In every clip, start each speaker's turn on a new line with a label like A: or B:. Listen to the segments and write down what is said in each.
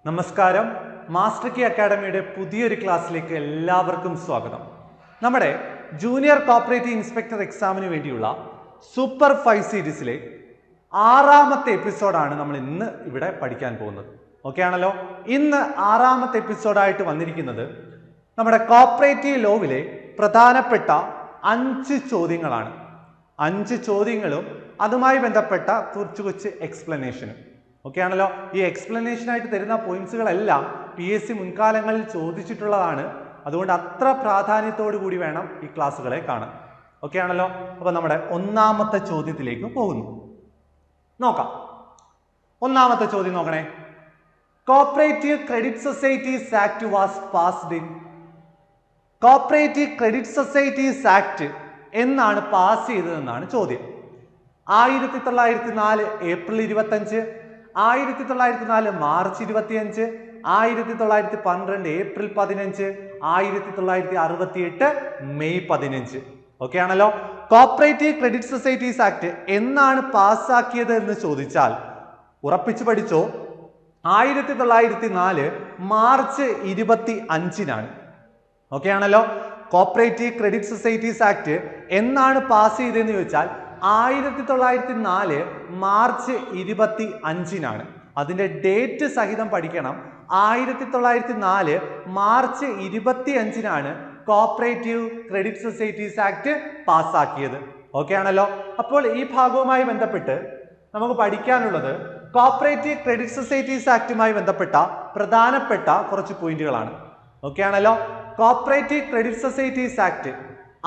A: നമസ്കാരം. Master key അക്കാഡമിയുടെ പുതിയൊരു ക്ലാസ്സിലേക്ക് എല്ലാവർക്കും സ്വാഗതം. നമ്മുടെ ജൂനിയർ കോപ്പറേറ്റീവ് ഇൻസ്പെക്ടർ എക്സാമിന് വേണ്ടിയുള്ള സൂപ്പർ 5 സീരീസിലെ 6ാമത്തെ എപ്പിസോഡാണ് നമ്മൾ ഇന്ന് ഇവിടെ പഠിക്കാൻ പോകുന്നത്. ഓക്കെ ആണല്ലോ? ഇന്ന് 6ാമത്തെ എപ്പിസോഡായിട്ട് വന്നിരിക്കുന്നത് നമ്മുടെ കോപ്പറേറ്റീവ് ലോവിലെ പ്രധാനപ്പെട്ട 5 ചോദ്യങ്ങളാണ്. 5 ചോദ്യങ്ങളും അതുമായി ബന്ധപ്പെട്ട കുറച്ച് എക്സ്പ്ലനേഷനും. ഓക്കെ ആണല്ലോ? ഈ എക്സ്പ്ലനേഷൻ ആയിട്ട് തരുന്ന പോയിന്റ്സുകളെല്ലാം PSC മുൻകാലങ്ങളിൽ ചോദിച്ചിട്ടുള്ളതാണ്. അതുകൊണ്ട് അത്ര പ്രാധാന്യത്തോടു കൂടി വേണം ഈ ക്ലാസ്സുകളെ കാണാൻ. ഓക്കെ ആണല്ലോ? അപ്പൊ നമ്മുടെ 1ാമത്തെ ചോദ്യത്തിലേക്ക് പോകുന്നു. നോക്കാം. 1ാമത്തെ ചോദ്യം നോക്കണേ. Cooperative credit societies act was passed in. Cooperative credit societies act എന്നാണ് പാസ് ചെയ്തതെന്നാണ് ചോദ്യം. 1904 April 25, 1904 March 25, 1912 April 15, 1968 May 15. Okay ആണല്ലോ? കോപ്പറേറ്റീവ് ക്രെഡിറ്റ് സൊസൈറ്റീസ് ആക്ട് എന്നാണ് പാസ്സാക്കിയത് എന്ന് ചോദിച്ചാൽ ഉറപ്പിച്ചു പഠിച്ചോ, 1904 മാർച്ച് 25-നാണ്. ഓക്കെ ആണല്ലോ? കോപ്പറേറ്റീവ് ക്രെഡിറ്റ് സൊസൈറ്റീസ് ആക്ട് എന്നാണ് പാസ് ചെയ്തതെന്ന് ചോദിച്ചാൽ 1904 മാർച്ച് 25-നാണ്. അതിന്റെ ഡേറ്റ് സഹിതം പഠിക്കണം. 1904 മാർച്ച് 25-നാണ് കോപ്പറേറ്റീവ് ക്രെഡിറ്റ് സൊസൈറ്റീസ് ആക്ട് പാസ്സാക്കിയത്. ഓക്കെ ആണല്ലോ? അപ്പോൾ ഈ ഭാഗവുമായി ബന്ധപ്പെട്ട് നമുക്ക് പഠിക്കാനുള്ളത് കോപ്പറേറ്റീവ് ക്രെഡിറ്റ് സൊസൈറ്റീസ് ആക്ടുമായി ബന്ധപ്പെട്ട പ്രധാനപ്പെട്ട കുറച്ച് പോയിന്റുകളാണ്. ഓക്കെ ആണല്ലോ? കോപ്പറേറ്റീവ് ക്രെഡിറ്റ് സൊസൈറ്റീസ് ആക്ട്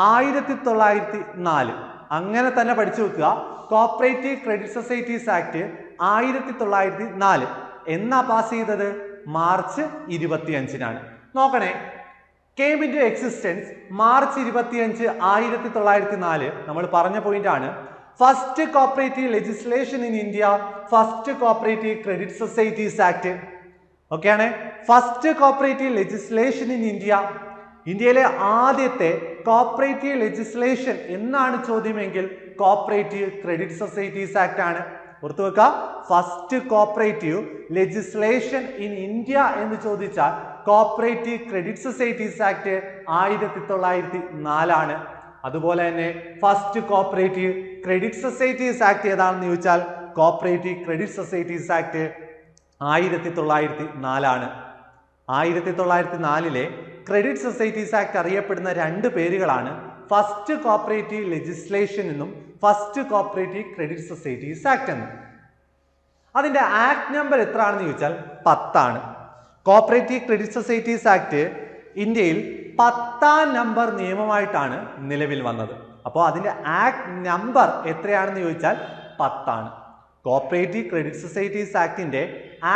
A: 1904 അങ്ങനെ തന്നെ പഠിച്ചു വെക്കുക. കോപ്പറേറ്റീവ് ക്രെഡിറ്റ് സൊസൈറ്റീസ് ആക്ട് 1904 എന്നാ പാസ് ചെയ്തത്? മാർച്ച് 25-നാണ്. നോക്കണേ. came into existence March 25, 1904. നമ്മൾ പറഞ്ഞ പോയിന്റ് ആണ്. First cooperative legislation in India, first cooperative credit societies act. Okay ആണ്? First cooperative legislation in India, ഇന്ത്യയിലെ ആദ്യത്തെ കോപ്പറേറ്റീവ് ലെജിസ്ലേഷൻ എന്നാണ് ചോദ്യമെങ്കിൽ കോപ്പറേറ്റീവ് ക്രെഡിറ്റ് സൊസൈറ്റീസ് ആക്ട് ആണ്. ഓർത്തു വെക്കുക. First cooperative legislation in India എന്ന് ചോദിച്ചാൽ കോപ്പറേറ്റീവ് ക്രെഡിറ്റ് സൊസൈറ്റീസ് ആക്ട് 1904 ആണ്. അതുപോലെ തന്നെ first cooperative credit societies act ഏതാണെന്ന് ചോദിച്ചാൽ കോപ്പറേറ്റീവ് ക്രെഡിറ്റ് സൊസൈറ്റീസ് ആക്ട് 1904 ആണ്. 1904 ക്രെഡിറ്റ് സൊസൈറ്റീസ് ആക്ട് അറിയപ്പെടുന്ന 2 പേരുകളാണ് ഫസ്റ്റ് കോപ്പറേറ്റീവ് ലെജിസ്ലേഷൻ എന്നും first cooperative credit societies act എന്നും. അതിന്റെ ആക്ട് നമ്പർ എത്ര ആണെന്ന് ചോദിച്ചാൽ 10 ആണ്. കോപ്പറേറ്റീവ് ക്രെഡിറ്റ് സൊസൈറ്റീസ് ആക്ട് ഇന്ത്യയിൽ 10ാം നമ്പർ നിയമമായിട്ടാണ് നിലവിൽ വന്നത്. അപ്പോൾ അതിന്റെ ആക്ട് നമ്പർ എത്രയാണെന്ന് ചോദിച്ചാൽ 10 ആണ്. കോപ്പറേറ്റീവ് ക്രെഡിറ്റ് സൊസൈറ്റീസ് ആക്ടിന്റെ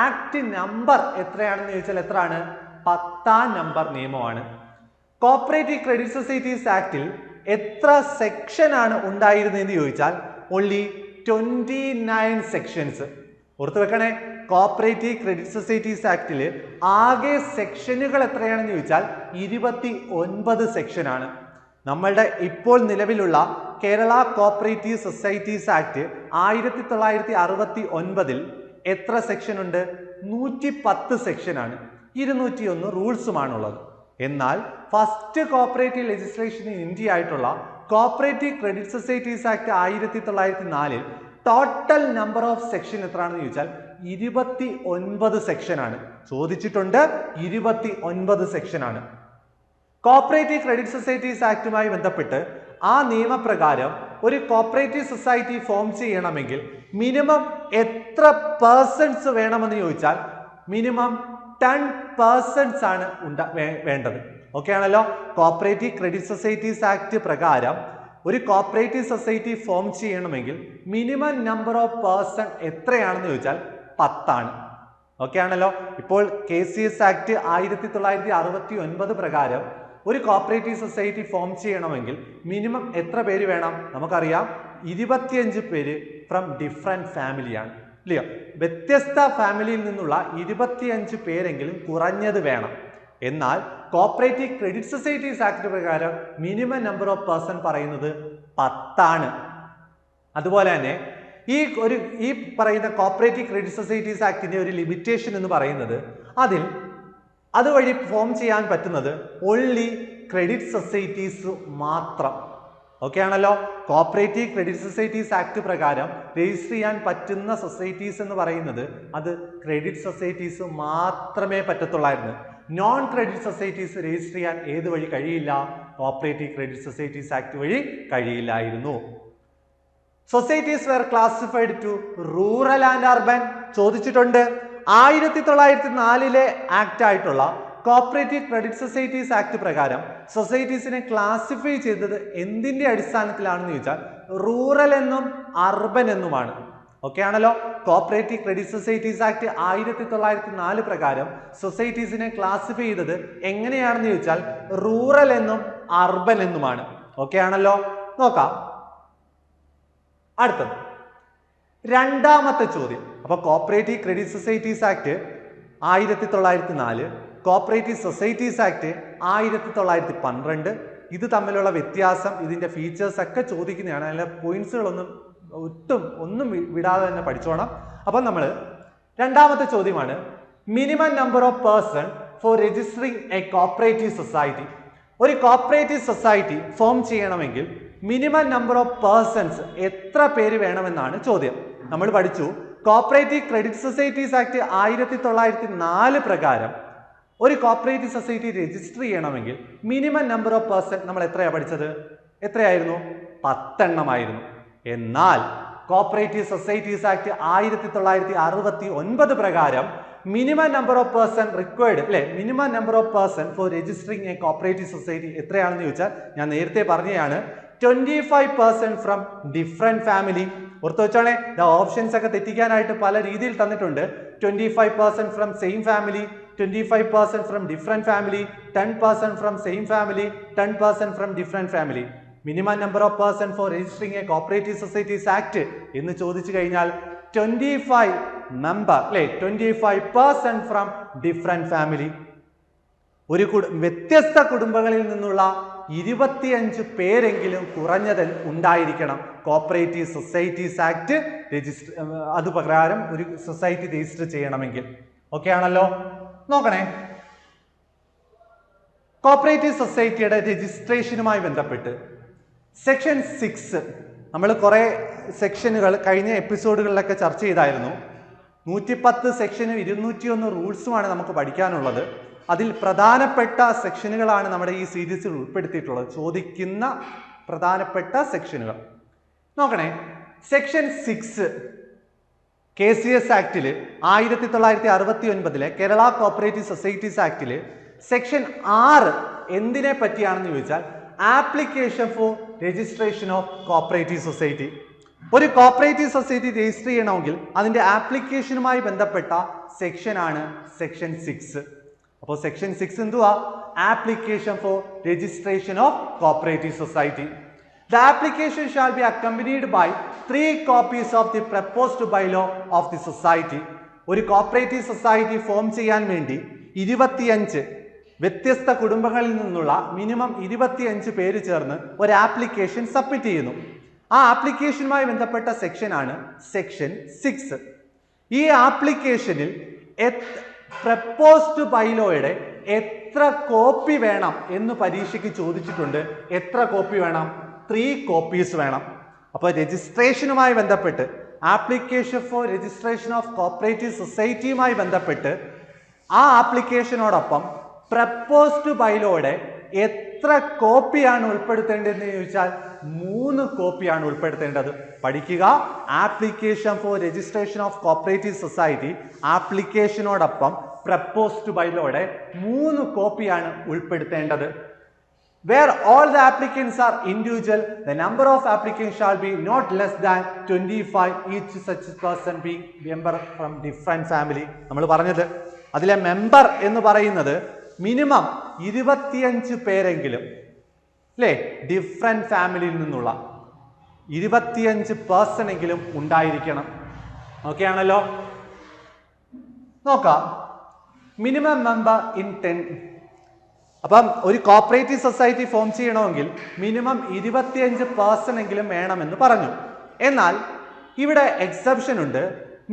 A: ആക്ട് നമ്പർ എത്രയാണെന്ന് ചോദിച്ചാൽ എത്രയാണ്? 10ാം നമ്പർ നിയമമാണ്. കോപ്പറേറ്റീവ് ക്രെഡിറ്റ് സൊസൈറ്റീസ് ആക്ടിൽ എത്ര സെക്ഷൻ ആണ് ഉണ്ടായിരുന്നതെന്ന് ചോദിച്ചാൽ ഓൺലി 29 സെക്ഷൻസ്. ഓർത്തു വെക്കണേ. കോപ്പറേറ്റീവ് ക്രെഡിറ്റ് സൊസൈറ്റീസ് ആക്ടിൽ ആകെ സെക്ഷനുകൾ എത്രയാണെന്ന് ചോദിച്ചാൽ 29 സെക്ഷൻ ആണ്. നമ്മളുടെ ഇപ്പോൾ നിലവിലുള്ള കേരള കോപ്പറേറ്റീവ് സൊസൈറ്റീസ് ആക്ട് 1969 എത്ര സെക്ഷൻ ഉണ്ട്? 110 സെക്ഷൻ ആണ്. 201 റൂൾസുമാണുള്ളത്. എന്നാൽ first cooperative legislation in India ആയിട്ടുള്ള cooperative credit societies act 1904 total number of section എത്രയാണെന്ന് ചോദിച്ചാൽ 29 സെക്ഷൻ ആണ്. ചോദിച്ചിട്ടുണ്ട്. 29 സെക്ഷൻ ആണ്. കോപ്പറേറ്റീവ് ക്രെഡിറ്റ് സൊസൈറ്റീസ് ആക്ടുമായി ബന്ധപ്പെട്ട് ആ നിയമപ്രകാരം ഒരു കോപ്പറേറ്റീവ് സൊസൈറ്റി ഫോം ചെയ്യണമെങ്കിൽ മിനിമം എത്ര പേഴ്സൺസ് വേണമെന്ന് ചോദിച്ചാൽ മിനിമം 10 പേഴ്സൺസ് ആണ് വേണ്ടത്. ഓക്കെ ആണല്ലോ? കോപ്പറേറ്റീവ് ക്രെഡിറ്റ് സൊസൈറ്റീസ് ആക്ട് പ്രകാരം ഒരു കോപ്പറേറ്റീവ് സൊസൈറ്റി ഫോം ചെയ്യണമെങ്കിൽ മിനിമം നമ്പർ ഓഫ് പേഴ്സൺ എത്രയാണെന്ന് ചോദിച്ചാൽ 10 ആണ്. ഓക്കെ ആണല്ലോ? ഇപ്പോൾ KCS ആക്ട് 1969 പ്രകാരം ഒരു കോപ്പറേറ്റീവ് സൊസൈറ്റി ഫോം ചെയ്യണമെങ്കിൽ മിനിമം എത്ര പേര് വേണം? നമുക്കറിയാം, 25 പേര് ഫ്രം ഡിഫറെന്റ് ഫാമിലിയാണ്. ഇല്ലയോ? വ്യത്യസ്ത ഫാമിലിയിൽ നിന്നുള്ള 25 പേരെങ്കിലും കുറഞ്ഞത് വേണം. എന്നാൽ കോപ്പറേറ്റീവ് ക്രെഡിറ്റ് സൊസൈറ്റീസ് ആക്ട് പ്രകാരം മിനിമം നമ്പർ ഓഫ് പേഴ്സൺ പറയുന്നത് 10 ആണ്. അതുപോലെ തന്നെ ഈ പറയുന്ന കോപ്പറേറ്റീവ് ക്രെഡിറ്റ് സൊസൈറ്റീസ് ആക്ടിന്റെ ഒരു ലിമിറ്റേഷൻ എന്ന് പറയുന്നത് അതുവഴി ഫോം ചെയ്യാൻ പറ്റുന്നത് ഓൺലി ക്രെഡിറ്റ് സൊസൈറ്റീസ് മാത്രം. ഓക്കെ ആണല്ലോ. കോപ്പറേറ്റീവ് ക്രെഡിറ്റ് സൊസൈറ്റീസ് ആക്ട് പ്രകാരം രജിസ്റ്റർ ചെയ്യാൻ പറ്റുന്ന സൊസൈറ്റീസ് എന്ന് പറയുന്നത് അത് ക്രെഡിറ്റ് സൊസൈറ്റീസ് മാത്രമേ പറ്റത്തുള്ളായിരുന്നു. നോൺ ക്രെഡിറ്റ് സൊസൈറ്റീസ് രജിസ്റ്റർ ചെയ്യാൻ ഏത് വഴി കഴിയില്ല? കോപ്പറേറ്റീവ് ക്രെഡിറ്റ് സൊസൈറ്റീസ് ആക്ട് വഴി കഴിയില്ലായിരുന്നു. Societies were classified to rural and urban ചോദിച്ചിട്ടുണ്ട്. 1904 ആക്ട് ആയിട്ടുള്ള കോപ്പറേറ്റീവ് ക്രെഡിറ്റ് സൊസൈറ്റീസ് ആക്ട് പ്രകാരം സൊസൈറ്റീസിനെ ക്ലാസിഫൈ ചെയ്തത് എന്തിന്റെ അടിസ്ഥാനത്തിലാണെന്ന് ചോദിച്ചാൽ റൂറൽ എന്നും അർബൻ എന്നുമാണ്. ഓക്കെ ആണല്ലോ. കോപ്പറേറ്റീവ് ക്രെഡിറ്റ് സൊസൈറ്റീസ് ആക്ട് 1904 പ്രകാരം സൊസൈറ്റീസിനെ ക്ലാസിഫൈ ചെയ്തത് എങ്ങനെയാണെന്ന് ചോദിച്ചാൽ റൂറൽ എന്നും അർബൻ എന്നുമാണ്. ഓക്കെ ആണല്ലോ. നോക്കാം അടുത്തത് രണ്ടാമത്തെ ചോദ്യം. അപ്പൊ cooperative credit societies act 1904, cooperative societies act 1912. ഇത് തമ്മിലുള്ള വ്യത്യാസം, ഇതിന്റെ ഫീച്ചേഴ്സ് ഒക്കെ ചോദിക്കുന്നതാണ്. അതിലെ പോയിന്റ്സുകളൊന്നും ഒന്നും വിടാതെ തന്നെ പഠിച്ചോണം. അപ്പം നമ്മൾ രണ്ടാമത്തെ ചോദ്യമാണ് minimum number of person for registering a cooperative society. ഒരു കോപ്പറേറ്റീവ് സൊസൈറ്റി ഫോം ചെയ്യണമെങ്കിൽ മിനിമം നമ്പർ ഓഫ് പേഴ്സൺസ് എത്ര പേര് വേണമെന്നാണ് ചോദ്യം. നമ്മൾ പഠിച്ചു കോപ്പറേറ്റീവ് ക്രെഡിറ്റ് സൊസൈറ്റീസ് ആക്ട് 1904 പ്രകാരം ഒരു കോപ്പറേറ്റീവ് സൊസൈറ്റി രജിസ്റ്റർ ചെയ്യണമെങ്കിൽ മിനിമം നമ്പർ ഓഫ് പേഴ്സൺ നമ്മൾ എത്രയാണ് പഠിച്ചത്? എത്രയായിരുന്നു? 10 എണ്ണമായിരുന്നു. എന്നാൽ കോപ്പറേറ്റീവ് സൊസൈറ്റീസ് ആക്ട് 1969 പ്രകാരം minimum number of person required അല്ലെ, minimum number of person for registering a cooperative society എത്രയാണെന്ന് ചോദിച്ചാൽ ഞാൻ നേരത്തെ പറഞ്ഞതാണ് 25% ഫ്രം ഡിഫറെന്റ് ഫാമിലി. ഓർത്ത് വെച്ചോണേ, ഓപ്ഷൻസ് ഒക്കെ തെറ്റിക്കാനായിട്ട് പല രീതിയിൽ തന്നിട്ടുണ്ട്. 25% from same family, 25% from different family, 10% from same family, 10% from different family. Minimum number of person for registering a cooperative societies act എന്ന് ചോദിച്ചു കഴിഞ്ഞാൽ 25 മെമ്പർ അല്ലെ, 25% ഫ്രം ഡിഫറെന്റ് ഫാമിലി. ഒരു വ്യത്യസ്ത കുടുംബങ്ങളിൽ നിന്നുള്ള 25 പേരെങ്കിലും കുറഞ്ഞത് ഉണ്ടായിരിക്കണം കോപ്പറേറ്റീവ് സൊസൈറ്റീസ് ആക്ട് രജിസ്റ്റർ അത് പ്രകാരം ഒരു സൊസൈറ്റി രജിസ്റ്റർ ചെയ്യണമെങ്കിൽ. ഓക്കെ ആണല്ലോ. നോക്കണേ, കോപ്പറേറ്റീവ് സൊസൈറ്റിയുടെ രജിസ്ട്രേഷനുമായി ബന്ധപ്പെട്ട് സെക്ഷൻ 6 നമ്മൾ കുറെ സെക്ഷനുകൾ കഴിഞ്ഞ എപ്പിസോഡുകളിലൊക്കെ ചർച്ച ചെയ്തായിരുന്നു. 110 സെക്ഷനും 201 റൂൾസുമാണ് നമുക്ക് പഠിക്കാനുള്ളത്. അതിൽ പ്രധാനപ്പെട്ട സെക്ഷനുകളാണ് നമ്മുടെ ഈ സീരീസിൽ ഉൾപ്പെടുത്തിയിട്ടുള്ളത്, ചോദിക്കുന്ന പ്രധാനപ്പെട്ട സെക്ഷനുകൾ. നോക്കണേ, സെക്ഷൻ 6 KCS ആക്ടിൽ 1969 കേരള കോപ്പറേറ്റീവ് സൊസൈറ്റീസ് ആക്ടിൽ സെക്ഷൻ 6 എന്തിനെ പറ്റിയാണെന്ന് ചോദിച്ചാൽ application for registration of cooperative society. ഒരു കോപ്പറേറ്റീവ് സൊസൈറ്റി രജിസ്റ്റർ ചെയ്യണമെങ്കിൽ അതിന്റെ ആപ്ലിക്കേഷനുമായി ബന്ധപ്പെട്ട സെക്ഷനാണ് സെക്ഷൻ 6. അപ്പോൾ സെക്ഷൻ 6 എന്തുവാ? Application for registration of cooperative society. The application shall be accompanied by 3 copies of the proposed bylaw of the society. ഒരു cooperative society form ചെയ്യാൻ വേണ്ടി 25 വ്യത്യസ്ത കുടുംബങ്ങളിൽ നിന്നുള്ള മിനിമം 25 പേര് ചേർന്ന് ഒരു ആപ്ലിക്കേഷൻ സബ്മിറ്റ് ചെയ്യുന്നു. ആ ആപ്ലിക്കേഷനുമായി ബന്ധപ്പെട്ട സെക്ഷനാണ് സെക്ഷൻ 6. ഈ ആപ്ലിക്കേഷനിൽ പ്രപ്പോസ്ഡ് ബൈലോയുടെ എത്ര കോപ്പി വേണം എന്ന് പരീക്ഷയ്ക്ക് ചോദിച്ചിട്ടുണ്ട്. എത്ര കോപ്പി വേണം? 3 കോപ്പീസ് വേണം. അപ്പോൾ രജിസ്ട്രേഷനുമായി ബന്ധപ്പെട്ട് application for registration of cooperative സൊസൈറ്റിയുമായി ബന്ധപ്പെട്ട് ആ ആപ്ലിക്കേഷനോടൊപ്പം പ്രപ്പോസ്ഡ് ബൈലോയുടെ എത്ര കോപ്പിയാണ് ഉൾപ്പെടുത്തേണ്ടതെന്ന് ചോദിച്ചാൽ 3 കോപ്പിയാണ് ഉൾപ്പെടുത്തേണ്ടത്. പഠിക്കുക, application for registration of cooperative society ആപ്ലിക്കേഷനോടൊപ്പം പ്രപ്പോസ്ഡ് ബൈലോയുടെ 3 കോപ്പിയാണ് ഉൾപ്പെടുത്തേണ്ടത്. Where all the applicants are individual, the number of applicants shall be not less than 25, each such person being member from different family. നമ്മൾ പറഞ്ഞത് അതിലെ മെമ്പർ എന്ന് പറയുന്നത് minimum 25 പേരെങ്കിലും അല്ലേ ഡിഫറെന്റ് ഫാമിലിയിൽ നിന്നുള്ള 25 പേഴ്സൺ എങ്കിലും ഉണ്ടായിരിക്കണം. ഓക്കെ ആണല്ലോ. നോക്കാം, മിനിമം മെമ്പർ ഇൻ 10. അപ്പം ഒരു കോപ്പറേറ്റീവ് സൊസൈറ്റി ഫോം ചെയ്യണമെങ്കിൽ മിനിമം 25 പേഴ്സൺ എങ്കിലും വേണമെന്ന് പറഞ്ഞു. എന്നാൽ ഇവിടെ എക്സെപ്ഷൻ ഉണ്ട്.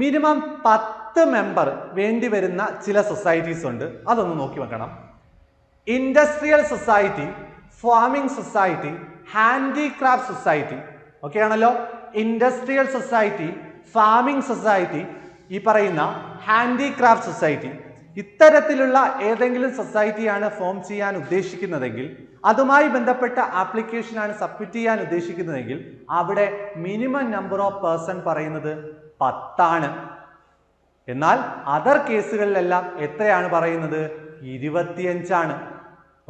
A: മിനിമം 10 10 മെമ്പർ വേണ്ടി വരുന്ന ചില സൊസൈറ്റീസ് ഉണ്ട്, അതൊന്ന് നോക്കി വെക്കണം. Industrial society, farming society, handicraft society. Okay ആണല്ലോ. ഇൻഡസ്ട്രിയൽ സൊസൈറ്റി, ഫാമിംഗ് സൊസൈറ്റി, ഈ പറയുന്ന ഹാൻഡിക്രാഫ്റ്റ് സൊസൈറ്റി, ഇത്തരത്തിലുള്ള ഏതെങ്കിലും സൊസൈറ്റിയാണ് ഫോം ചെയ്യാൻ ഉദ്ദേശിക്കുന്നതെങ്കിൽ, അതുമായി ബന്ധപ്പെട്ട ആപ്ലിക്കേഷനാണ് സബ്മിറ്റ് ചെയ്യാൻ ഉദ്ദേശിക്കുന്നതെങ്കിൽ അവിടെ മിനിമം നമ്പർ ഓഫ് പേഴ്സൺ പറയുന്നത് 10 ആണ്. എന്നാൽ അതർ കേസുകളിലെല്ലാം എത്രയാണ് പറയുന്നത്? 25 ആണ്.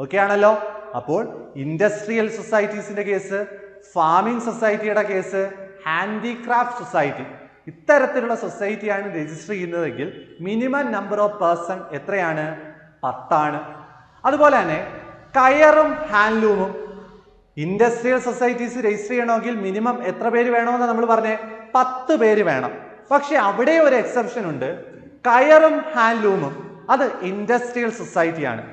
A: ഓക്കെ ആണല്ലോ. അപ്പോൾ ഇൻഡസ്ട്രിയൽ സൊസൈറ്റീസിന്റെ കേസ്, ഫാമിംഗ് സൊസൈറ്റിയുടെ കേസ്, ഹാൻഡിക്രാഫ്റ്റ് സൊസൈറ്റി, ഇത്തരത്തിലുള്ള സൊസൈറ്റിയാണ് രജിസ്റ്റർ ചെയ്യുന്നതെങ്കിൽ മിനിമം നമ്പർ ഓഫ് പേഴ്സൺ എത്രയാണ്? 10 ആണ്. അതുപോലെ തന്നെ കയറും ഹാൻഡ്ലൂമും ഇൻഡസ്ട്രിയൽ സൊസൈറ്റീസ് രജിസ്റ്റർ ചെയ്യണമെങ്കിൽ മിനിമം എത്ര പേര് വേണമെന്ന് നമ്മൾ പറഞ്ഞേ? 10 പേര് വേണം. പക്ഷെ അവിടെ ഒരു എക്സെപ്ഷൻ ഉണ്ട്. കയറും ഹാൻഡ്ലൂമും അത് ഇൻഡസ്ട്രിയൽ സൊസൈറ്റിയാണ്.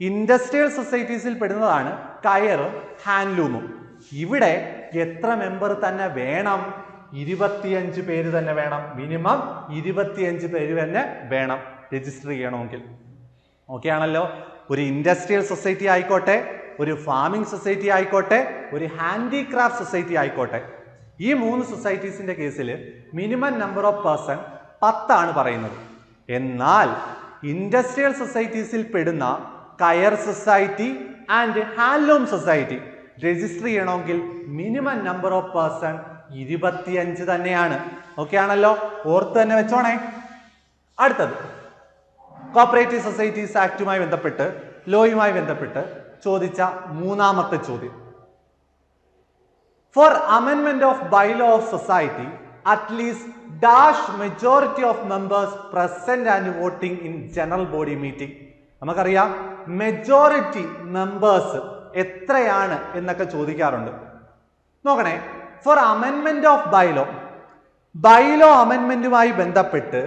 A: ഇൻഡസ്ട്രിയൽ സൊസൈറ്റീസിൽ പെടുന്നതാണ് കയറും ഹാൻഡ്ലൂമും. ഇവിടെ എത്ര മെമ്പർ തന്നെ വേണം? 25 പേര് തന്നെ വേണം. മിനിമം 25 പേര് തന്നെ വേണം രജിസ്റ്റർ ചെയ്യണമെങ്കിൽ. ഓക്കെ ആണല്ലോ. ഒരു ഇൻഡസ്ട്രിയൽ സൊസൈറ്റി ആയിക്കോട്ടെ, ഒരു ഫാമിംഗ് സൊസൈറ്റി ആയിക്കോട്ടെ, ഒരു ഹാൻഡിക്രാഫ്റ്റ് സൊസൈറ്റി ആയിക്കോട്ടെ, ഈ 3 സൊസൈറ്റീസിന്റെ കേസിൽ മിനിമം നമ്പർ ഓഫ് പേഴ്സൺ 10 ആണ് പറയുന്നത്. എന്നാൽ ഇൻഡസ്ട്രിയൽ സൊസൈറ്റീസിൽ പെടുന്ന കയർ society and handloom society register ചെയ്യണമെങ്കിൽ മിനിമം നമ്പർ ഓഫ് പേഴ്സൺ 25 തന്നെയാണ്. ഓക്കെ ആണല്ലോ. ഓർത്ത് തന്നെ വെച്ചോണേ. അടുത്തത് കോപ്പറേറ്റീവ് സൊസൈറ്റീസ് ആക്ടുമായി ബന്ധപ്പെട്ട്, ലോയുമായി ബന്ധപ്പെട്ട് ചോദിച്ച മൂന്നാമത്തെ ചോദ്യം. ഫോർ അമെൻമെന്റ് of bylaw of society at least dash majority of members present and voting in general body meeting. നമുക്കറിയാം മെജോറിറ്റി മെമ്പേഴ്സ് എത്രയാണ് എന്നൊക്കെ ചോദിക്കാറുണ്ട്. നോക്കണേ. ഫോർ അമെൻമെന്റ് ഓഫ് ബൈലോ, ബൈലോ അമെൻമെന്റുമായി ബന്ധപ്പെട്ട്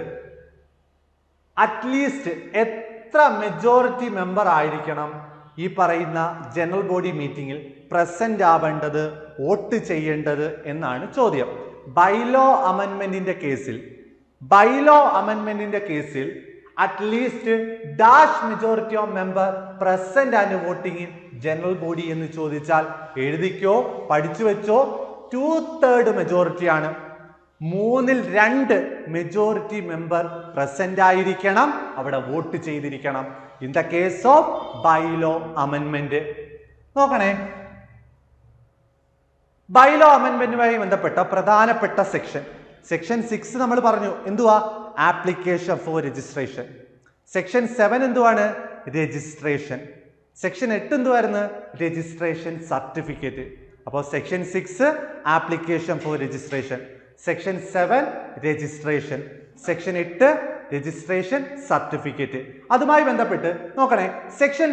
A: അറ്റ്ലീസ്റ്റ് എത്ര മെജോറിറ്റി മെമ്പർ ആയിരിക്കണം ഈ പറയുന്ന ജനറൽ ബോഡി മീറ്റിംഗിൽ പ്രസന്റ് ആവേണ്ടത്, വോട്ട് ചെയ്യേണ്ടത് എന്നാണ് ചോദ്യം. ബൈലോ അമെൻമെന്റിന്റെ കേസിൽ at least dash majority of member present and voting in general body എന്ന് ചോദിച്ചാൽ എഴുതിക്കോ, പഠിച്ചു വെച്ചോ. 2/3 മെജോറിറ്റി ആണ്. 2/3 മെജോറിറ്റി മെമ്പർ പ്രസന്റ് ആയിരിക്കണം, അവിടെ വോട്ട് ചെയ്തിരിക്കണം. In the case of bylaw അമെൻമെന്റ്. നോക്കണേ. ബൈലോ അമെൻമെന്റുമായി ബന്ധപ്പെട്ട പ്രധാനപ്പെട്ട സെക്ഷൻ 6 നമ്മൾ പറഞ്ഞു എന്തുവാ? Application for registration. സെക്ഷൻ 7 എന്തുവാണ്? രജിസ്ട്രേഷൻ. സെക്ഷൻ 8 എന്തുവായിരുന്നു? Registration certificate. അപ്പോൾ section 6 application for registration, section 7 registration, section 8 registration certificate. അതുമായി ബന്ധപ്പെട്ട് നോക്കണേ. സെക്ഷൻ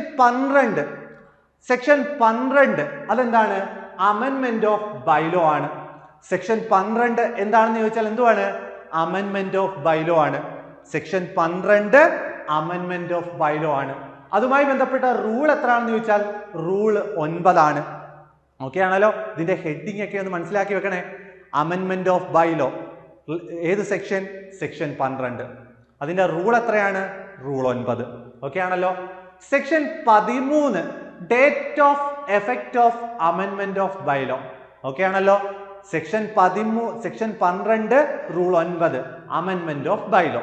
A: 12 അതെന്താണ്? അമെൻമെന്റ് ഓഫ് ബൈലോ ആണ്. സെക്ഷൻ 12 എന്താണെന്ന് ചോദിച്ചാൽ എന്തുവാണ്? അമെൻമെന്റ് ഓഫ് ബൈലോ ആണ്. സെക്ഷൻ 12 അമെൻമെന്റ് ഓഫ് ബൈലോ ആണ്. അതുമായി ബന്ധപ്പെട്ട റൂൾ എത്രയാണെന്ന് ചോദിച്ചാൽ റൂൾ 9 ആണ്. ഓക്കെ ആണല്ലോ. ഇതിന്റെ ഹെഡിങ് ഒക്കെ ഒന്ന് മനസ്സിലാക്കി വെക്കണേ. അമെൻമെന്റ് ഓഫ് ബൈലോ ഏത് സെക്ഷൻ? സെക്ഷൻ 12. അതിന്റെ റൂൾ എത്രയാണ്? റൂൾ 9. ഓക്കെ ആണല്ലോ. Section 13 date of effect of അമെൻമെന്റ് ഓഫ് ബൈലോ. ഓക്കെ ആണല്ലോ. സെക്ഷൻ 12 റൂൾ 9 അമെൻമെന്റ് of bylaw.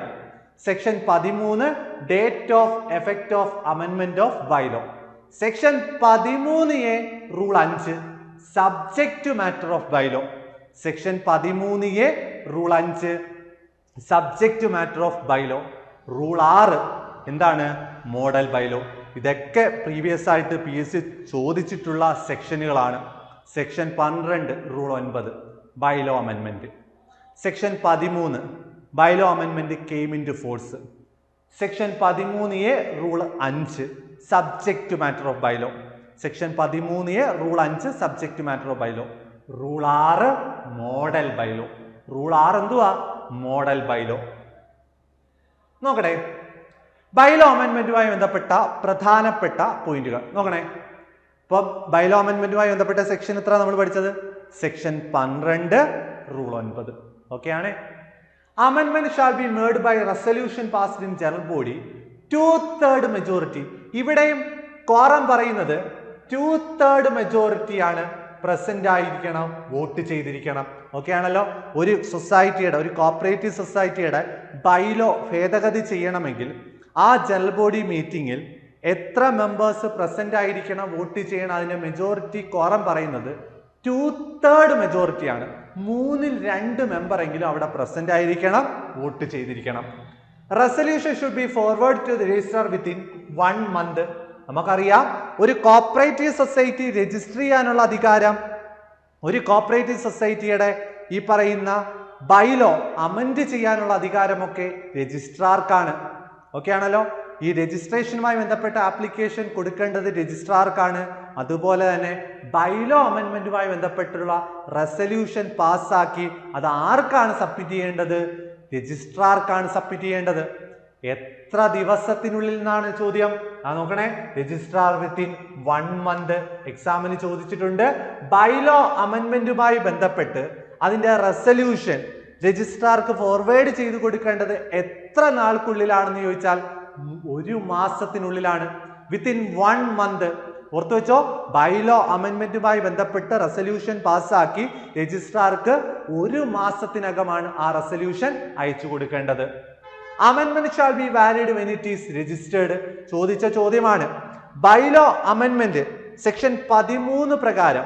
A: Section 13 date of effect of അമെൻമെന്റ് of bylaw. Section 13A rule 5 subject to matter of bylaw. Section 13A rule 5 subject to matter of bylaw. Rule 6 എന്താണ്? Model bylaw. ഇതൊക്കെ previous ആയിട്ട് PSC ചോദിച്ചിട്ടുള്ള സെക്ഷനുകളാണ്. Section 12 rule 9 bylaw അമെൻമെന്റ്. Section 13 bylaw അമെൻമെന്റ് came into force. Section 13A rule 5 subject to matter of bylaw. Section 13A rule 5 subject to matter of bylaw. Rule 6 model bylaw. Rule 6 എന്തുവാ? Model bylaw. നോക്കട്ടെ. Bylaw അമെൻമെന്റുമായി ബന്ധപ്പെട്ട പ്രധാനപ്പെട്ട പോയിന്റുകൾ നോക്കണേ. ഇപ്പൊ ബൈലോ അമെൻമെന്റുമായി ബന്ധപ്പെട്ട സെക്ഷൻ എത്ര നമ്മൾ പഠിച്ചത്? Section 12 rule 9. ഓക്കെ ആണ്. Amendment shall be made by resolution passed in general body 2/3 majority. ഇവിടെയും ക്വാറം പറയുന്നത് 2/3 majority ആണ് പ്രസന്റ് ആയിരിക്കണം, വോട്ട് ചെയ്തിരിക്കണം. ഓക്കെ ആണല്ലോ. ഒരു സൊസൈറ്റിയുടെ, ഒരു കോപ്പറേറ്റീവ് സൊസൈറ്റിയുടെ ബൈലോ ഭേദഗതി ചെയ്യണമെങ്കിൽ ആ ജനറൽ ബോഡി മീറ്റിംഗിൽ എത്ര മെമ്പേഴ്സ് പ്രസന്റ് ആയിരിക്കണം, വോട്ട് ചെയ്യണം, അതിന്റെ മെജോറിറ്റി ക്വാറം പറയുന്നത് 2/3 majority ആണ്. 3/2 മെമ്പർ എങ്കിലും അവിടെ പ്രസന്റ് ആയിരിക്കണം, വോട്ട് ചെയ്തിരിക്കണം. Resolution should be forward to the registrar within 1 month. നമുക്കറിയാം, ഒരു കോപ്പറേറ്റീവ് സൊസൈറ്റി രജിസ്റ്റർ ചെയ്യാനുള്ള അധികാരം ഒരു കോപ്പറേറ്റീവ് സൊസൈറ്റിയുടെ ഈ പറയുന്ന ബൈലോ അമെൻഡ് ചെയ്യാനുള്ള അധികാരമൊക്കെ രജിസ്ട്രാർക്കാണ്. ഓക്കെ ആണല്ലോ. ഈ രജിസ്ട്രേഷനുമായി ബന്ധപ്പെട്ട ആപ്ലിക്കേഷൻ കൊടുക്കേണ്ടത് രജിസ്ട്രാർക്കാണ്. അതുപോലെ തന്നെ ബൈലോ അമെൻമെന്റുമായി ബന്ധപ്പെട്ടുള്ള റെസൊല്യൂഷൻ പാസ്സാക്കി അത് ആർക്കാണ് സബ്മിറ്റ് ചെയ്യേണ്ടത്? രജിസ്ട്രാർക്കാണ് സബ്മിറ്റ് ചെയ്യേണ്ടത്. എത്ര ദിവസത്തിനുള്ളിൽ എന്നാണ് ചോദ്യം. നോക്കണേ, രജിസ്ട്രാർ വിത്തിൻ 1 month. എക്സാമിന് ചോദിച്ചിട്ടുണ്ട്. ബൈലോ അമെൻമെന്റുമായി ബന്ധപ്പെട്ട് അതിന്റെ റെസൊല്യൂഷൻ രജിസ്ട്രാർക്ക് ഫോർവേഡ് ചെയ്ത് കൊടുക്കേണ്ടത് എത്ര നാൾക്കുള്ളിലാണെന്ന് ചോദിച്ചാൽ 1 മാസത്തിനുള്ളിലാണ്. Within 1 month. ഓർത്തു വെച്ചോ, ബൈലോ അമെൻമെന്റുമായി ബന്ധപ്പെട്ട് റെസൊല്യൂഷൻ പാസ്സാക്കി രജിസ്ട്രാർക്ക് 1 മാസത്തിനകമാണ് ആ റെസൊല്യൂഷൻ അയച്ചു കൊടുക്കേണ്ടത്. അമെൻമെന്റ് shall be valid when it is registered. ചോദിച്ച ചോദ്യമാണ്. ബൈലോ അമെൻമെന്റ് സെക്ഷൻ 13 പ്രകാരം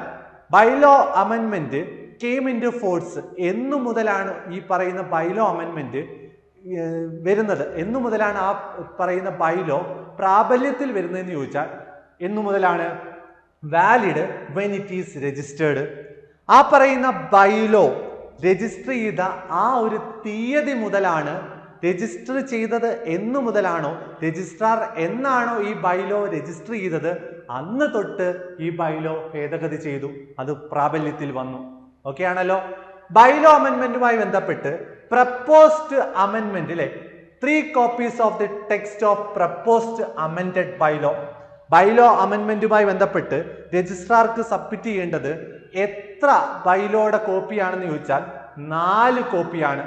A: ബൈലോ അമെൻമെന്റ് കെയിം ഇൻ ടു ഫോഴ്സ് എന്നു മുതലാണ് ഈ പറയുന്ന ബൈലോ അമെൻമെന്റ് വരുന്നത്? എന്നു മുതലാണ് ആ പറയുന്ന ബൈലോ പ്രാബല്യത്തിൽ വരുന്നതെന്ന് ചോദിച്ചാൽ എന്നു മുതലാണ്? Valid when it is registered. ആ പറയുന്ന ബൈലോ രജിസ്റ്റർ ചെയ്ത ആ ഒരു തീയതി മുതലാണ്. രജിസ്റ്റർ ചെയ്തത് എന്നു മുതലാണോ, രജിസ്ട്രാർ എന്നാണോ ഈ ബൈലോ രജിസ്റ്റർ ചെയ്തത്, അന്ന് തൊട്ട് ഈ ബൈലോ ഭേദഗതി ചെയ്തു, അത് പ്രാബല്യത്തിൽ വന്നു. ഓക്കെ ആണല്ലോ. ബൈലോ അമെൻമെന്റുമായി ബന്ധപ്പെട്ട് പ്രപ്പോസ്ഡ് അമെൻമെന്റ് അല്ലെ, 3 copies of the text of proposed amended bylaw. Bylaw അമെൻമെന്റുമായി ബന്ധപ്പെട്ട് രജിസ്ട്രാർക്ക് സബ്മിറ്റ് ചെയ്യേണ്ടത് എത്ര ബൈലോയുടെ കോപ്പിയാണെന്ന് ചോദിച്ചാൽ 4 കോപ്പിയാണ്.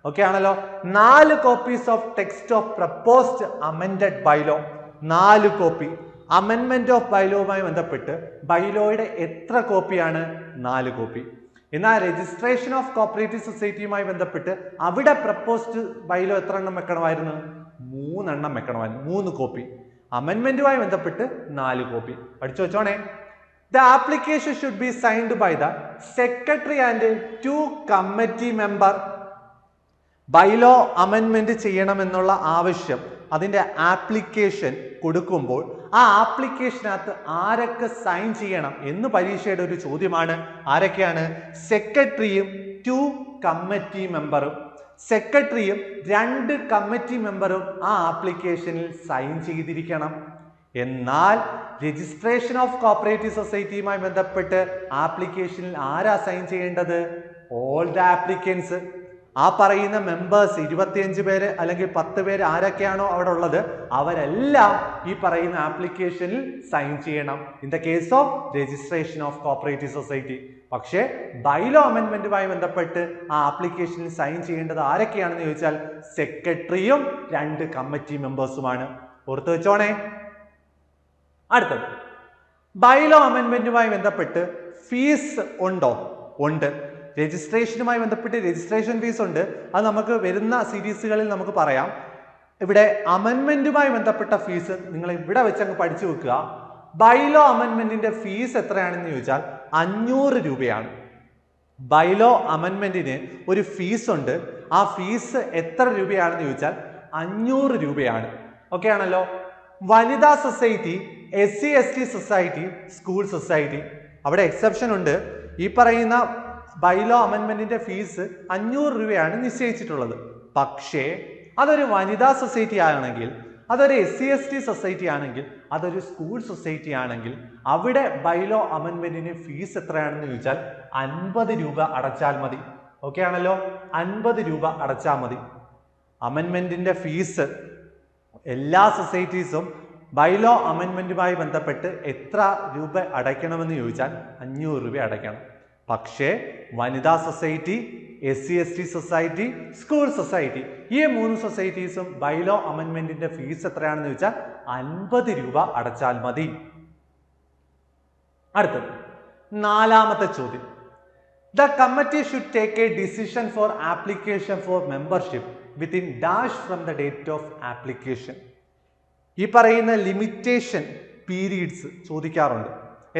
A: ഓക്കെ ആണല്ലോ. 4 copies of text of proposed amended bylaw. 4 copy. അമെൻമെന്റ് ഓഫ് ബൈലോവുമായി ബന്ധപ്പെട്ട് ബൈലോയുടെ എത്ര കോപ്പിയാണ്? 4 കോപ്പി. എന്നാൽ രജിസ്ട്രേഷൻ ഓഫ് കോപ്പറേറ്റീവ് സൊസൈറ്റിയുമായി ബന്ധപ്പെട്ട് അവിടെ പ്രപ്പോസ്ഡ് ബൈലോ എത്ര എണ്ണം വെക്കണമായിരുന്നു? 3 എണ്ണം വെക്കണമായിരുന്നു. 3 കോപ്പി. അമെൻമെന്റുമായി ബന്ധപ്പെട്ട് 4 കോപ്പി. പഠിച്ചു വെച്ചോണേ. The application should be signed by the secretary and 2 committee member. Bylaw അമെൻമെന്റ് ചെയ്യണമെന്നുള്ള ആവശ്യം അതിന്റെ ആപ്ലിക്കേഷൻ കൊടുക്കുമ്പോൾ ആ ആപ്ലിക്കേഷനകത്ത് ആരൊക്കെ സൈൻ ചെയ്യണം എന്ന് പരീക്ഷയുടെ ഒരു ചോദ്യമാണ്. ആരൊക്കെയാണ്? സെക്രട്ടറിയും 2 committee മെമ്പറും. സെക്രട്ടറിയും 2 committee മെമ്പറും ആ ആപ്ലിക്കേഷനിൽ സൈൻ ചെയ്തിരിക്കണം. എന്നാൽ രജിസ്ട്രേഷൻ ഓഫ് കോപ്പറേറ്റീവ് സൊസൈറ്റിയുമായി ബന്ധപ്പെട്ട് ആപ്ലിക്കേഷനിൽ ആരാ സൈൻ ചെയ്യേണ്ടത്? All the applicants. ആ പറയുന്ന മെമ്പേഴ്സ് 25 പേര് അല്ലെങ്കിൽ 10 പേര് ആരൊക്കെയാണോ അവിടെ ഉള്ളത് അവരെല്ലാം ഈ പറയുന്ന ആപ്ലിക്കേഷനിൽ സൈൻ ചെയ്യണം. In the case of registration of cooperative society. പക്ഷേ ബൈലോ അമെൻമെന്റുമായി ബന്ധപ്പെട്ട് ആ ആപ്ലിക്കേഷനിൽ സൈൻ ചെയ്യേണ്ടത് ആരൊക്കെയാണെന്ന് ചോദിച്ചാൽ സെക്രട്ടറിയും 2 committee മെമ്പേഴ്സുമാണ്. ഓർത്തു വെച്ചോണേ. അടുത്തത്, ബൈലോ അമെൻമെന്റുമായി ബന്ധപ്പെട്ട് ഫീസ് ഉണ്ടോ? ഉണ്ട്. രജിസ്ട്രേഷനുമായി ബന്ധപ്പെട്ട് രജിസ്ട്രേഷൻ ഫീസ് ഉണ്ട്. അത് നമുക്ക് വരുന്ന സീരീസുകളിൽ നമുക്ക് പറയാം. ഇവിടെ അമെൻമെന്റുമായി ബന്ധപ്പെട്ട ഫീസ് നിങ്ങൾ ഇവിടെ വെച്ച് അങ്ങ് പഠിച്ചു വെക്കുക. ബൈലോ അമെൻമെന്റിന്റെ ഫീസ് എത്രയാണെന്ന് ചോദിച്ചാൽ 500 രൂപയാണ്. ബൈലോ അമെൻമെന്റിന് ഒരു ഫീസ് ഉണ്ട്. ആ ഫീസ് എത്ര രൂപയാണെന്ന് ചോദിച്ചാൽ 500 രൂപയാണ്. ഓക്കെ ആണല്ലോ. വനിതാ society, SC/ST society, school society, അവിടെ എക്സെപ്ഷൻ ഉണ്ട്. ഈ പറയുന്ന ബൈലോ അമെൻമെന്റിന്റെ ഫീസ് 500 രൂപയാണ് നിശ്ചയിച്ചിട്ടുള്ളത്. പക്ഷേ അതൊരു വനിതാ സൊസൈറ്റി ആണെങ്കിൽ, അതൊരു SC/ST സൊസൈറ്റി ആണെങ്കിൽ, അതൊരു സ്കൂൾ സൊസൈറ്റി ആണെങ്കിൽ അവിടെ ബൈലോ അമെൻമെന്റിന് ഫീസ് എത്രയാണെന്ന് ചോദിച്ചാൽ 50 രൂപ അടച്ചാൽ മതി. ഓക്കെ ആണല്ലോ. 50 രൂപ അടച്ചാൽ മതി. അമെൻമെന്റിന്റെ ഫീസ് എല്ലാ സൊസൈറ്റീസും ബൈലോ അമെൻമെന്റുമായി ബന്ധപ്പെട്ട് എത്ര രൂപ അടയ്ക്കണമെന്ന് ചോദിച്ചാൽ 500 രൂപ അടയ്ക്കണം. പക്ഷേ വനിതാ society, SC/ST society, school society. ഈ 3 സൊസൈറ്റീസും ബൈലോ അമെൻമെന്റിന്റെ ഫീസ് എത്രയാണെന്ന് ചോദിച്ചാൽ 50 രൂപ അടച്ചാൽ മതി. അടുത്തത് 4ാമത്തെ ചോദ്യം. The committee should take a decision for application for membership within dash from the date of application. ഈ പറയുന്ന ലിമിറ്റേഷൻ പീരീഡ്സ് ചോദിക്കാറുണ്ട്.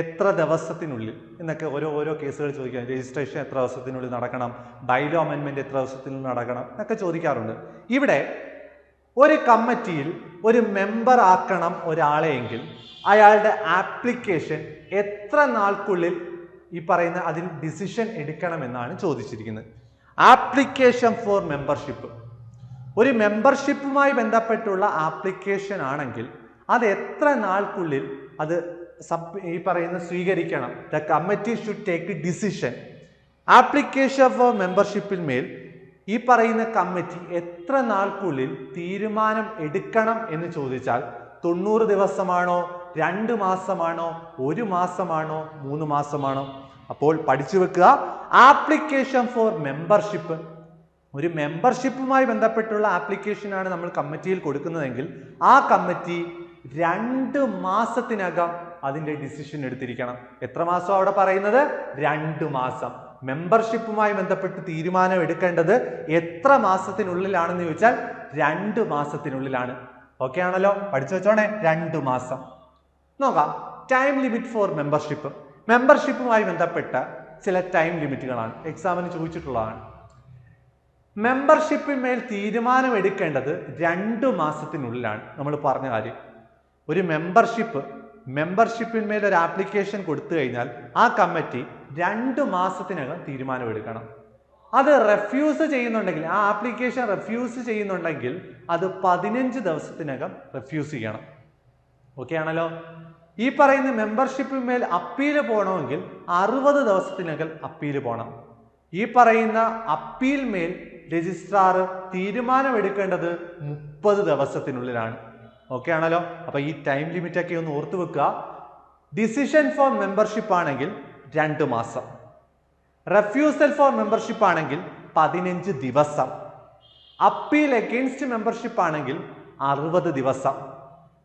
A: എത്ര ദിവസത്തിനുള്ളിൽ എന്നൊക്കെ ഓരോ കേസുകൾ ചോദിക്കാം. രജിസ്ട്രേഷൻ എത്ര ദിവസത്തിനുള്ളിൽ നടക്കണം, ബൈലോ അമെൻമെന്റ് എത്ര ദിവസത്തിനുള്ളിൽ നടക്കണം എന്നൊക്കെ ചോദിക്കാറുണ്ട്. ഇവിടെ ഒരു കമ്മിറ്റിയിൽ ഒരു മെമ്പർ ആക്കണം ഒരാളെയെങ്കിൽ അയാളുടെ ആപ്ലിക്കേഷൻ എത്ര നാൾക്കുള്ളിൽ ഈ പറയുന്ന അതിൽ ഡിസിഷൻ എടുക്കണമെന്നാണ് ചോദിച്ചിരിക്കുന്നത്. ആപ്ലിക്കേഷൻ ഫോർ മെമ്പർഷിപ്പ്, ഒരു മെമ്പർഷിപ്പുമായി ബന്ധപ്പെട്ടുള്ള ആപ്ലിക്കേഷൻ ആണെങ്കിൽ അത് എത്ര നാൾക്കുള്ളിൽ അത് ഈ പറയുന്ന സ്വീകരിക്കണം. The committee should take decision. Application for മെമ്പർഷിപ്പിൽ മേൽ ഈ പറയുന്ന കമ്മിറ്റി എത്ര നാൾക്കുള്ളിൽ തീരുമാനം എടുക്കണം എന്ന് ചോദിച്ചാൽ 90 ദിവസമാണോ, 2 മാസമാണോ, 1 മാസമാണോ, 3 മാസമാണോ? അപ്പോൾ പഠിച്ചു വെക്കുക. ആപ്ലിക്കേഷൻ ഫോർ മെമ്പർഷിപ്പ്, ഒരു മെമ്പർഷിപ്പുമായി ബന്ധപ്പെട്ടുള്ള ആപ്ലിക്കേഷനാണ് നമ്മൾ കമ്മിറ്റിയിൽ കൊടുക്കുന്നതെങ്കിൽ ആ കമ്മിറ്റി 2 മാസത്തിനകം അതിന്റെ ഡിസിഷൻ എടുത്തിരിക്കണം. എത്ര മാസം അവിടെ പറയുന്നത്? 2 മാസം. മെമ്പർഷിപ്പുമായി ബന്ധപ്പെട്ട് തീരുമാനം എടുക്കേണ്ടത് എത്ര മാസത്തിനുള്ളിലാണെന്ന് ചോദിച്ചാൽ 2 മാസത്തിനുള്ളിലാണ്. ഓക്കെ ആണല്ലോ? പഠിച്ചു വെച്ചോണേ. 2 മാസം. നോക്കാം. Time limit for membership. മെമ്പർഷിപ്പുമായി ബന്ധപ്പെട്ട ചില ടൈം ലിമിറ്റുകളാണ് എക്സാമിന് ചോദിച്ചിട്ടുള്ളതാണ്. മെമ്പർഷിപ്പിന്മേൽ തീരുമാനം എടുക്കേണ്ടത് 2 മാസത്തിനുള്ളിലാണ്. നമ്മൾ പറഞ്ഞ കാര്യം. ഒരു മെമ്പർഷിപ്പിന്മേൽ ഒരു ആപ്ലിക്കേഷൻ കൊടുത്തു കഴിഞ്ഞാൽ ആ കമ്മിറ്റി 2 മാസത്തിനകം തീരുമാനം എടുക്കണം. അത് റെഫ്യൂസ് ചെയ്യുന്നുണ്ടെങ്കിൽ, ആ ആപ്ലിക്കേഷൻ റെഫ്യൂസ് ചെയ്യുന്നുണ്ടെങ്കിൽ അത് 15 ദിവസത്തിനകം റെഫ്യൂസ് ചെയ്യണം. ഓക്കെ ആണല്ലോ? ഈ പറയുന്ന മെമ്പർഷിപ്പിന്മേൽ അപ്പീല് പോകണമെങ്കിൽ 60 ദിവസത്തിനകം അപ്പീല് പോകണം. ഈ പറയുന്ന അപ്പീൽ മേൽ രജിസ്ട്രാർ തീരുമാനം എടുക്കേണ്ടത് 30 ദിവസത്തിനുള്ളിലാണ്. ഓക്കെ ആണല്ലോ? അപ്പൊ ഈ ടൈം ലിമിറ്റ് ഒക്കെ ഒന്ന് ഓർത്തു വെക്കുക. ഡിസിഷൻ ഫോർ മെമ്പർഷിപ്പ് ആണെങ്കിൽ 2 മാസം, റെഫ്യൂസൽ ഫോർ മെമ്പർഷിപ്പ് ആണെങ്കിൽ 15 ദിവസം, അപ്പീൽ അഗെയിൻസ്റ്റ് മെമ്പർഷിപ്പ് ആണെങ്കിൽ 60 ദിവസം,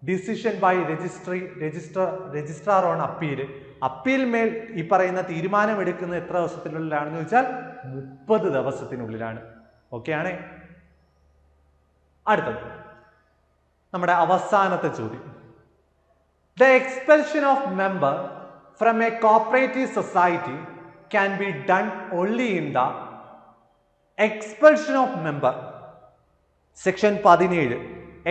A: decision by registrar on appeal മേൽ ഈ പറയുന്ന തീരുമാനം എടുക്കുന്നത് എത്ര ദിവസത്തിനുള്ളിലാണെന്ന് ചോദിച്ചാൽ 30 ദിവസത്തിനുള്ളിലാണ്. ഓക്കെ ആണേ? അടുത്തത് നമ്മുടെ അവസാനത്തെ ചോദ്യം. The expulsion of member from A cooperative society can be done only in the expulsion of member. Section 17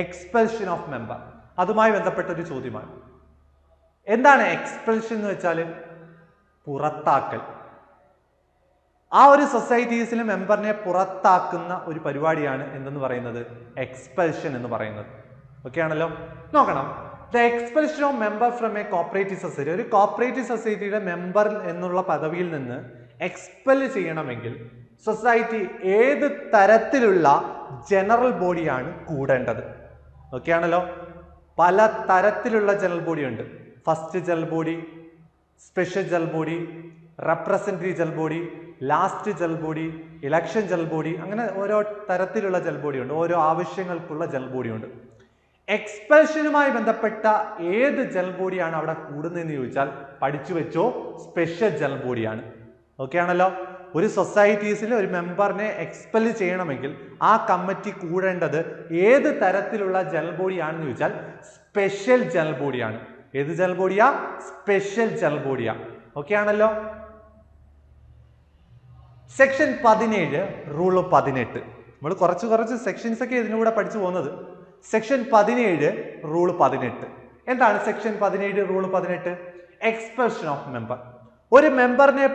A: expulsion of member, അതുമായി ബന്ധപ്പെട്ട ഒരു ചോദ്യമാണ്. എന്താണ് എക്സ്പെൽഷൻ എന്ന് വെച്ചാൽ? പുറത്താക്കൽ. ആ ഒരു സൊസൈറ്റീസിലെ മെമ്പറിനെ പുറത്താക്കുന്ന ഒരു പരിപാടിയാണ് എന്തെന്ന് പറയുന്നത്? എക്സ്പെൽഷൻ എന്ന് പറയുന്നത്. ഓക്കെ ആണല്ലോ? നോക്കണം. The expulsion of member from A cooperative society, ഒരു കോപ്പറേറ്റീവ് സൊസൈറ്റിയുടെ മെമ്പർ എന്നുള്ള പദവിയിൽ നിന്ന് എക്സ്പെൽ ചെയ്യണമെങ്കിൽ സൊസൈറ്റി ഏത് തരത്തിലുള്ള ജനറൽ ബോഡിയാണ് കൂടേണ്ടത്? ഓക്കെ ആണല്ലോ? പല തരത്തിലുള്ള ജനറൽ ബോഡി ഉണ്ട്. First general body, special general body, representative general body, last general body, election general body, അങ്ങനെ ഓരോ തരത്തിലുള്ള ജനറൽ ബോഡി ഉണ്ട്. ഓരോ ആവശ്യങ്ങൾക്കുള്ള ജനറൽ ബോഡി ഉണ്ട്. എക്സ്പെൽഷനുമായി ബന്ധപ്പെട്ട ഏത് ജനറൽ ബോഡിയാണ് അവിടെ കൂടുന്നതെന്ന് ചോദിച്ചാൽ പഠിച്ചു വെച്ചോ, സ്പെഷ്യൽ ജനറൽ ബോഡിയാണ്. ഓക്കെ ആണല്ലോ? ഒരു സൊസൈറ്റീസിൽ ഒരു മെമ്പറിനെ എക്സ്പെൽ ചെയ്യണമെങ്കിൽ ആ കമ്മിറ്റി കൂടേണ്ടത് ഏത് തരത്തിലുള്ള ജനറൽ ബോഡിയാണെന്ന് ചോദിച്ചാൽ സ്പെഷ്യൽ ജനറൽ ബോഡിയാണ്. ഏത് ജനറൽ ബോഡിയാ? സ്പെഷ്യൽ ജനറൽ ബോഡിയാ. ഓക്കെ ആണല്ലോ? Section 17 rule 18. നമ്മൾ കുറച്ച് സെക്ഷൻസ് ഒക്കെ ഇതിനൂടെ പഠിച്ചു പോകുന്നത്. Section 17 rule 18. എന്താണ് section 17 rule 18? Expulsion of member. ഒരു മെമ്പറിനെ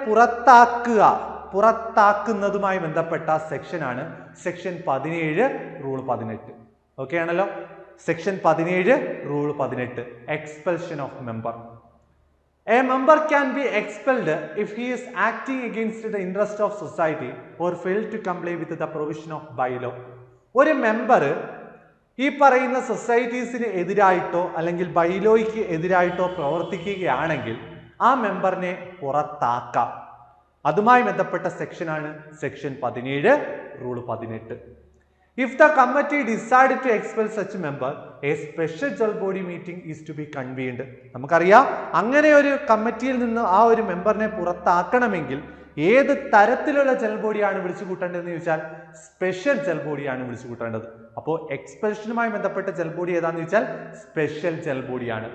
A: പുറത്താക്കുന്നതുമായി ബന്ധപ്പെട്ട സെക്ഷനാണ് സെക്ഷൻ 17 റൂൾ 18. ഓക്കെ ആണല്ലോ? Section 17 rule 18 expulsion of member. A member can be expelled if he is acting against the interest of society or fail to comply with the provision of bylaw. ഒരു member ഈ പറയുന്ന സൊസൈറ്റീസിന് എതിരായിട്ടോ അല്ലെങ്കിൽ ബൈലോയ്ക്ക് എതിരായിട്ടോ പ്രവർത്തിക്കുകയാണെങ്കിൽ ആ മെമ്പറിനെ പുറത്താക്കാം. അതുമായി ബന്ധപ്പെട്ട സെക്ഷനാണ് section 17, rule 18. If the committee decided to expel such member, a special general body meeting is to be convened. നമുക്കറിയാം അങ്ങനെ ഒരു കമ്മിറ്റിയിൽ നിന്ന് ആ ഒരു മെമ്പറിനെ പുറത്താക്കണമെങ്കിൽ ഏത് തരത്തിലുള്ള ജനറൽ ബോഡിയാണ് വിളിച്ചു കൂട്ടേണ്ടതെന്ന് ചോദിച്ചാൽ സ്പെഷ്യൽ ജനറൽ ബോഡിയാണ് വിളിച്ചു കൂട്ടേണ്ടത്. അപ്പോൾ എക്സ്പെൽഷനുമായി ബന്ധപ്പെട്ട ജനറൽ ബോഡി ഏതാണെന്ന് ചോദിച്ചാൽ സ്പെഷ്യൽ ജനറൽ ബോഡിയാണ്.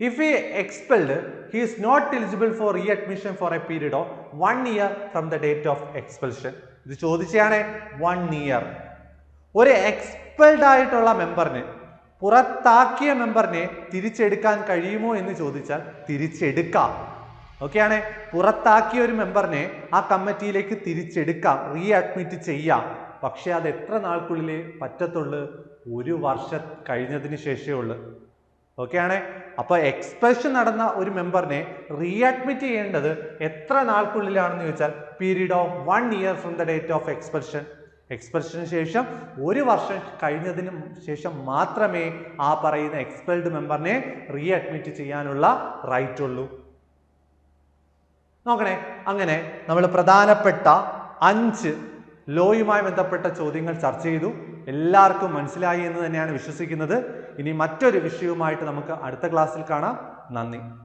A: If he expelled, he is not eligible for readmission for a period of 1 year from the date of expulsion. ഇത് ചോദിച്ചാണ് 1 year. ഒരു എക്സ്പെൽഡ് ആയിട്ടുള്ള മെമ്പറിനെ, പുറത്താക്കിയ മെമ്പറിനെ തിരിച്ചെടുക്കാൻ കഴിയുമോ എന്ന് ചോദിച്ചാൽ തിരിച്ചെടുക്കാം. ഓക്കെയാണ്. പുറത്താക്കിയ ഒരു മെമ്പറിനെ ആ കമ്മിറ്റിയിലേക്ക് തിരിച്ചെടുക്കാം, റീഅഡ്മിറ്റ് ചെയ്യാം. പക്ഷെ അത് എത്ര നാൾക്കുള്ളിലേ പറ്റത്തുള്ളൂ? 1 വർഷം കഴിഞ്ഞതിന് ശേഷമേ ഉള്ളൂ. ഓക്കെയാണ്. അപ്പോൾ എക്സ്പെൽഷൻ നടന്ന ഒരു മെമ്പറിനെ റീഅഡ്മിറ്റ് ചെയ്യേണ്ടത് എത്ര നാൾക്കുള്ളിലാണെന്ന് ചോദിച്ചാൽ period of 1 year from the date of expulsion. എക്സ്പെൽഷന് ശേഷം 1 വർഷം കഴിഞ്ഞതിന് ശേഷം മാത്രമേ ആ പറയുന്ന എക്സ്പെൽഡ് മെമ്പറിനെ റീഅഡ്മിറ്റ് ചെയ്യാനുള്ള റൈറ്റ് ഉള്ളൂ. നോക്കണേ, അങ്ങനെ നമ്മൾ പ്രധാനപ്പെട്ട 5 ലോയുമായി ബന്ധപ്പെട്ട ചോദ്യങ്ങൾ ചർച്ച ചെയ്തു. എല്ലാവർക്കും മനസ്സിലായി എന്ന് തന്നെയാണ് വിശ്വസിക്കുന്നത്. ഇനി മറ്റൊരു വിഷയവുമായിട്ട് നമുക്ക് അടുത്ത ക്ലാസ്സിൽ കാണാം. നന്ദി.